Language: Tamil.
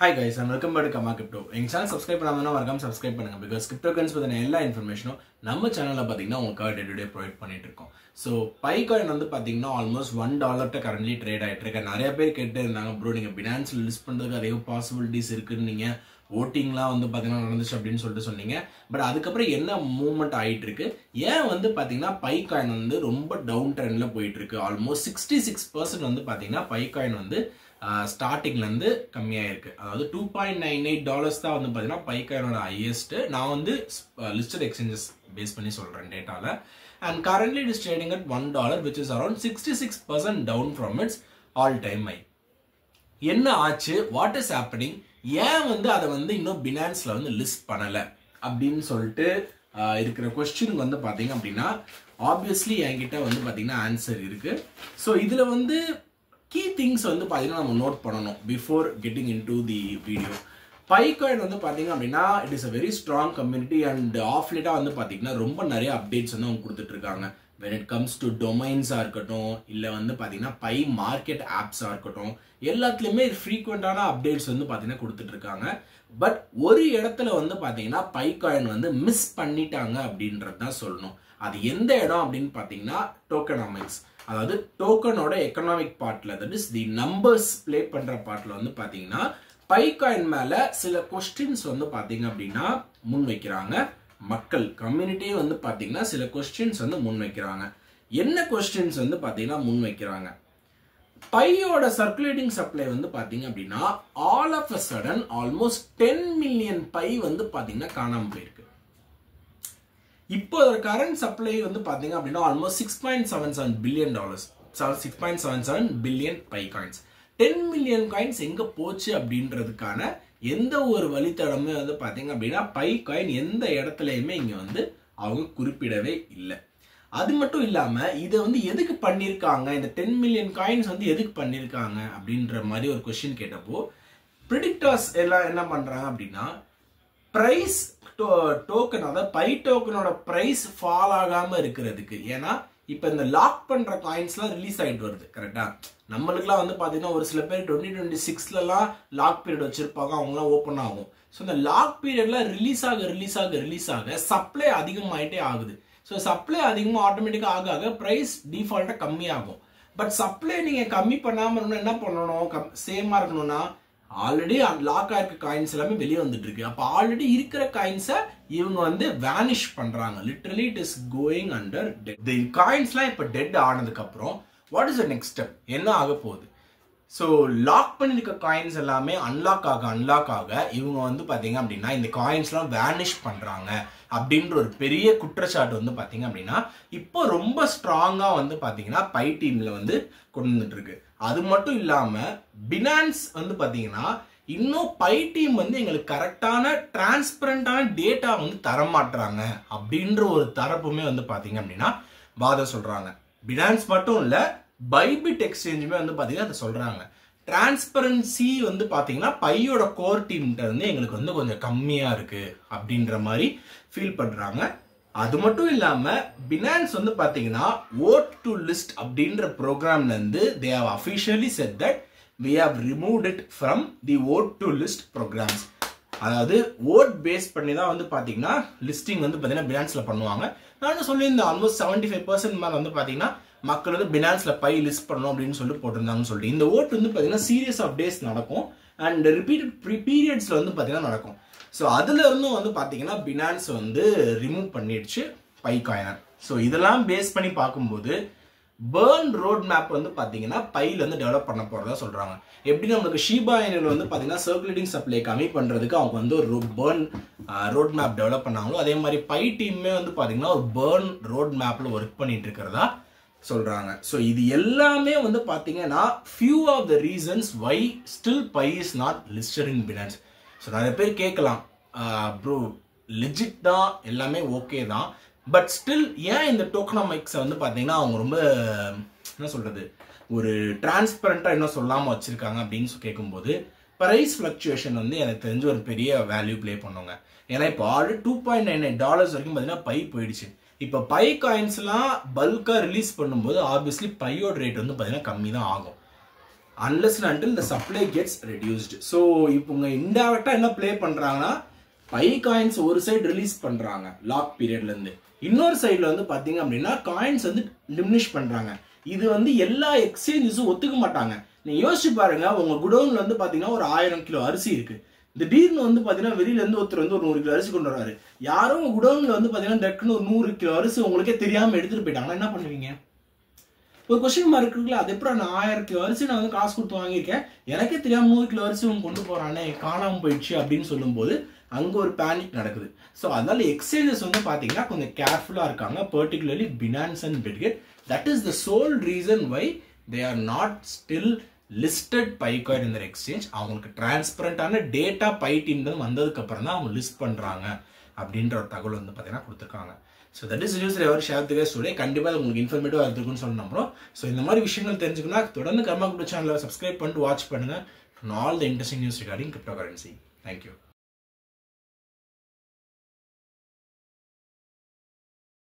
Hi guys, and welcome back to Kama Crypto. Enga channel subscribe பண்ணாமனா மறக்காம subscribe பண்ணுங்க because cryptocurrency பத்தின எல்லா இன்ஃபர்மேஷனும் நம்ம சேனல்ல பாத்தீங்கன்னா உங்களுக்கு டே டு டே ப்ரொவைட் பண்ணிட்டு இருக்கோம். So Picoin வந்து பாத்தீங்கன்னா almost $1 ட்ட currently ட்ரேட் ஆயிட்டு இருக்கு. நிறைய பேர் கேட்டே இருந்தாங்க bro நீங்க Binance லிஸ்ட் பண்றதுக்கு அதே பாசிபிலிட்டிஸ் இருக்குன்னு நீங்க votingலாம் வந்து பாத்தீங்கன்னா நடந்துச்சு அப்படினு சொல்லிட்டு சொன்னீங்க. பட் அதுக்கு அப்புறம் என்ன மூவ்மெண்ட் ஆயிட்டு இருக்கு? ஏன் வந்து பாத்தீங்கன்னா Picoin வந்து ரொம்ப டவுன் ட்ரெண்ட்ல போயிட்டு இருக்கு. ஆல்மோஸ்ட் 66% வந்து பாத்தீங்கன்னா Picoin வந்து ஸ்டார்டிங்ல இருந்து கம்மியா இருக்கு. அதாவது $2.98 தான் வந்து பாத்தீங்கன்னா Picoinோட ஹையஸ்ட். நான் வந்து லிஸ்டட் எக்ஸ்சேஞ்சஸ் பேஸ் பண்ணி சொல்றேன் டேட்டால. And currently it is trading at $1 which is around 66% down from its all time high. என்ன ஆச்சு? What is happening? ஏன் வந்து அதை வந்து இன்னும் Binanceல வந்து லிஸ்ட் பண்ணல அப்படின்னு சொல்லிட்டு இருக்கிற கொஸ்டினுக்கு வந்து பாத்தீங்க அப்படின்னா ஆப்வியஸ்லி என்கிட்ட வந்து பாத்தீங்கன்னா ஆன்சர் இருக்கு. ஸோ இதுல வந்து key things வந்து பாத்தீங்கன்னா நம்ம நோட் பண்ணணும் before getting into the video. Picoin வந்து பாத்தீங்க அப்படின்னா it is a very strong community and off late வந்து பாத்தீங்கன்னா ரொம்ப நிறைய அப்டேட்ஸ் வந்து அவங்க கொடுத்துட்டு இருக்காங்க. when it comes to domains இருக்கட்டும் இல்ல வந்து பாத்தீங்கன்னா Pi market apps இருக்கட்டும் எல்லாத்துலயுமே frequentஆன அப்டேட்ஸ் வந்து பாத்தீங்கன்னா கொடுத்துட்டு இருக்காங்க. பட் ஒரு இடத்துல வந்து பாத்தீங்கன்னா Picoin வந்து மிஸ் பண்ணிட்டாங்க அப்படின்றது தான் சொல்லணும். அது எந்த இடம் அப்படின்னு பாத்தீங்கன்னா டோக்கனாமிக்ஸ். அதாவது டோக்கனோட எக்கனாமிக் பார்ட்ல that is the numbers play பண்ற பார்ட்ல வந்து பாத்தீங்கன்னா Picoin மேல சில கொஸ்டின்ஸ் வந்து பாத்தீங்க அப்படின்னா முன் வைக்கிறாங்க. மக்கள் கம்யூனிட்டியே வந்து பாத்தீங்கன்னா சில கொஸ்டின்ஸ் வந்து முன் வைக்கிறாங்க. என்ன கொஸ்டின்ஸ் வந்து பாத்தீங்கன்னா முன் வைக்கிறாங்க? பையோட சர்க்குலேட்டிங் சப்ளை வந்து பாத்தீங்க அப்படின்னா all of a sudden almost 10 million பை வந்து பாத்தீங்கன்னா காணாம போயிருக்கு. இப்போ கரண்ட் சப்ளை வந்து பாத்தீங்க அப்படின்னா almost $6.77 billion 6.77 billion Picoins. 10 million coins எங்க போச்சு அப்படின்றதுக்கான எந்த ஒரு வழித்தடமே வந்து பாத்தீங்க அப்படின்னா Picoin எந்த இடத்துலயுமே இங்க வந்து அவங்க குறிப்பிடவே இல்லை. அது மட்டும் இல்லாம இதை வந்து எதுக்கு பண்ணிருக்காங்க, இந்த 10 மில்லியன் காயின்ஸ் வந்து எதுக்கு பண்ணிருக்காங்க அப்படின்ற மாதிரி ஒரு கொஸ்டின் கேட்டப்போ பிரெடிக்டர்ஸ் எல்லாம் என்ன பண்றாங்க அப்படின்னா பிரைஸ் டோக்கன் அதாவது பை டோக்கனோட பிரைஸ் ஃபால் ஆகாம இருக்கிறதுக்கு. ஏன்னா இப்ப இந்த லாக் பண்ற காயின்ஸ்லாம் ரிலீஸ் ஆயிட்டு வருது கரெக்டா. நம்மளுக்குலாம் வந்து பாத்தீங்கன்னா ஒரு சில பேர் 2026லலாம் லாக் பீரியட் வச்சிருப்பாங்க, அவங்கலாம் ஓப்பன் ஆகும். ஸோ இந்த லாக் பீரியட்ல ரிலீஸ் ஆக சப்ளை அதிகமாயிட்டே ஆகுது. ஸோ சப்ளை அதிகமாக ஆட்டோமேட்டிக்கா ஆக பிரைஸ் டிஃபால்ட்டா கம்மியாகும். பட் சப்ளை நீங்க கம்மி பண்ணாம என்ன பண்ணணும், சேமா இருக்கணும்னா ஆல்ரெடி லாக் ஆயிருக்க காயின்ஸ் எல்லாமே வெளியே வந்துட்டு இருக்கு. அப்ப ஆல்ரெடி இருக்கிற காயின்ஸை இவங்க வந்து வேனிஷ் பண்றாங்க. Literally it is going under dead. The காயின்ஸ்லாம் இப்ப டெட் ஆனதுக்கு அப்புறம் what is the next step, என்ன ஆக போகுது? ஸோ லாக் பண்ணிருக்க காயின்ஸ் எல்லாமே அன்லாக் ஆக இவங்க வந்து பாத்தீங்க அப்படின்னா இந்த காயின்ஸ்லாம் வேனிஷ் பண்றாங்க அப்படின்ற ஒரு பெரிய குற்றச்சாட்டு வந்து பாத்தீங்க அப்படின்னா இப்போ ரொம்ப ஸ்ட்ராங்கா வந்து பாத்தீங்கன்னா பை டீம்ல வந்து கொண்டு வந்துட்டு இருக்கு. அது மட்டும் இல்லாம Binance வந்து பாத்தீங்கன்னா இன்னும் பை டீம் வந்து எங்களுக்கு கரெக்டான டிரான்ஸ்பரண்டான டேட்டா வந்து தரமாட்டுறாங்க அப்படின்ற ஒரு தரப்புமே வந்து பாத்தீங்க அப்படின்னா வாதம் சொல்றாங்க. Binance மட்டும் இல்ல பைபிட் எக்ஸ்சேஞ்சுமே வந்து பாத்தீங்கன்னா அதை சொல்றாங்க. டிரான்ஸ்பரன்சி வந்து பாத்தீங்கன்னா பையோட கோர் டீம்கிட்ட வந்து எங்களுக்கு வந்து கொஞ்சம் கம்மியா இருக்கு அப்படின்ற மாதிரி ஃபீல் பண்றாங்க. அது மட்டும் இல்லாம Binance வந்து பாத்தீங்கன்னா vote to list அப்படின்ற ப்ரோக்ராம்ல இருந்து they have officially said that we have removed it from the vote to list programs. அதாவது vote பேஸ் பண்ணி தான் வந்து பாத்தீங்கன்னா லிஸ்டிங் வந்து பாத்தீங்கன்னா Binanceல பண்ணுவாங்க. நான் சொல்லியிருந்தேன் ஆல்மோஸ்ட் 75% மேல வந்து பாத்தீங்கன்னா மக்கள் வந்து Binanceல பை லிஸ்ட் பண்ணணும் அப்படின்னு சொல்லிட்டு போட்டிருந்தாங்கன்னு சொல்லிட்டு இந்த ஓட் வந்து பாத்தீங்கன்னா சீரியஸ் ஆஃப் டேஸ் நடக்கும் அண்ட் ரிப்பீட்டட் பீரியட்ஸ்ல வந்து பாத்தீங்கன்னா நடக்கும். ஸோ அதுல இருந்தும் வந்து பாத்தீங்கன்னா Binance வந்து ரிமூவ் பண்ணிடுச்சு Picoin. ஸோ இதெல்லாம் பேஸ் பண்ணி பார்க்கும்போது பேர்ன் ரோட் மேப் வந்து பாத்தீங்கன்னா பைல வந்து டெவலப் பண்ண போறதா சொல்றாங்க. எப்படி நம்மளுக்கு ஷீபா இனில் வந்து பாத்தீங்கன்னா சர்க்குலேட்டிங் சப்ளை கம்மி பண்றதுக்கு அவங்க வந்து ஒரு பேர்ன் ரோட் மேப் டெவலப் பண்ணாங்களோ அதே மாதிரி பை டீமே வந்து பாத்தீங்கன்னா ஒரு பேர்ன் ரோட் மேப்ல ஒர்க் பண்ணிட்டு இருக்கிறதா சொல்றாங்க. ஸோ இது எல்லாமே வந்து பாத்தீங்கன்னா few of the reasons why still Pi is not listed in Binance. So நிறைய பேர் கேட்கலாம் ப்ரோ லெஜிட் தான் எல்லாமே ஓகே தான் பட் ஸ்டில் ஏன் இந்த டோக்கனாமிக்ஸை வந்து பாத்தீங்கன்னா அவங்க ரொம்ப என்ன சொல்றது ஒரு டிரான்ஸ்பரண்டா என்ன சொல்லாம வச்சிருக்காங்க அப்படின்னு கேட்கும்போது பிரைஸ் ஃபிளக்சுவேஷன் வந்து எனக்கு தெரிஞ்ச ஒரு பெரிய வேல்யூ பிளே பண்ணுவாங்க. ஏன்னா இப்போ ஆல்ரெடி $2.98 வரைக்கும் பாத்தீங்கன்னா பை போயிடுச்சு. இப்போ பை காயின்ஸ்லாம் பல்கா ரிலீஸ் பண்ணும்போது ஆப்வியஸ்லி பையோட ரேட் வந்து பாத்தீங்கன்னா கம்மி தான் ஆகும். unless and until the supply gets reduced. So இப்போ உங்க இன்டைரக்டா என்ன ப்ளே பண்றாங்கன்னா பை காயின்ஸ் ஒரு சைடு ரிலீஸ் பண்றாங்க லாக் பீரியட்ல இருந்து, இன்னொரு சைடுல வந்து பாத்தீங்க அப்படின்னா காயின்ஸ் வந்து டிமினிஷ் பண்றாங்க. இது வந்து எல்லா எக்ஸ்சேஞ்சஸும் ஒத்துக்க மாட்டாங்க. நீங்க யோசிச்சு பாருங்க, உங்க குடோன்ல வந்து பாத்தீங்கன்னா ஒரு 1000 கிலோ அரிசி இருக்கு. திடீர்னு வந்து பாத்தீங்கன்னா வெளியில இருந்து ஒருத்தர் வந்து ஒரு 100 கிலோ அரிசி கொண்டு வராரு. யாரும் உங்க குடோன்ல வந்து பாத்தீங்கன்னா டக்குன்னு ஒரு 100 கிலோ அரிசி உங்களுக்கே தெரியாம எடுத்துட்டு போயிட்டாங்கன்னா என்ன பண்ணுவீங்க? ஒரு கொஸ்டின் மார்க் இருக்குல்ல, அது எப்படி நான் 1000 கிலோ அரிசி நான் வந்து காசு கொடுத்து வாங்கியிருக்கேன், எனக்கே தெரியாம 100 கிலோ அரிசி அவங்க கொண்டு போறானே, காணாம போயிடுச்சு அப்படின்னு சொல்லும் போது அங்க ஒரு பேனிக் நடக்குது. ஸோ அதனால எக்ஸ்சேஞ்சஸ் வந்து பாத்தீங்கன்னா கொஞ்சம் கேர்ஃபுல்லா இருக்காங்க, particularly Binance and Bitget. That is the sole reason why they are not still listed Pi coin இந்த எக்ஸ்சேஞ்ச். அவங்களுக்கு டிரான்ஸ்பரண்டான டேட்டா பை டீம் தான் வந்ததுக்கு அப்புறம் தான் அவங்க லிஸ்ட் பண்றாங்க அப்படின்ற ஒரு தகவல் வந்து பாத்தீங்கன்னா கொடுத்துருக்காங்க. So that is news ever share the guys today. கண்டிப்பாக உங்களுக்கு இன்ஃபர்மேட்டிவாக இருக்குன்னு சொல்லி நம்புறோம். ஸோ இந்த மாதிரி விஷயங்கள் தெரிஞ்சுக்கணும்னா தொடர்ந்து கர்மா கிரிப்டோ சேனலை சப்ஸ்கிரைப் பண்ணிட்டு வாட்ச் பண்ணுங்க. All the interesting news regarding crypto currency. Thank you.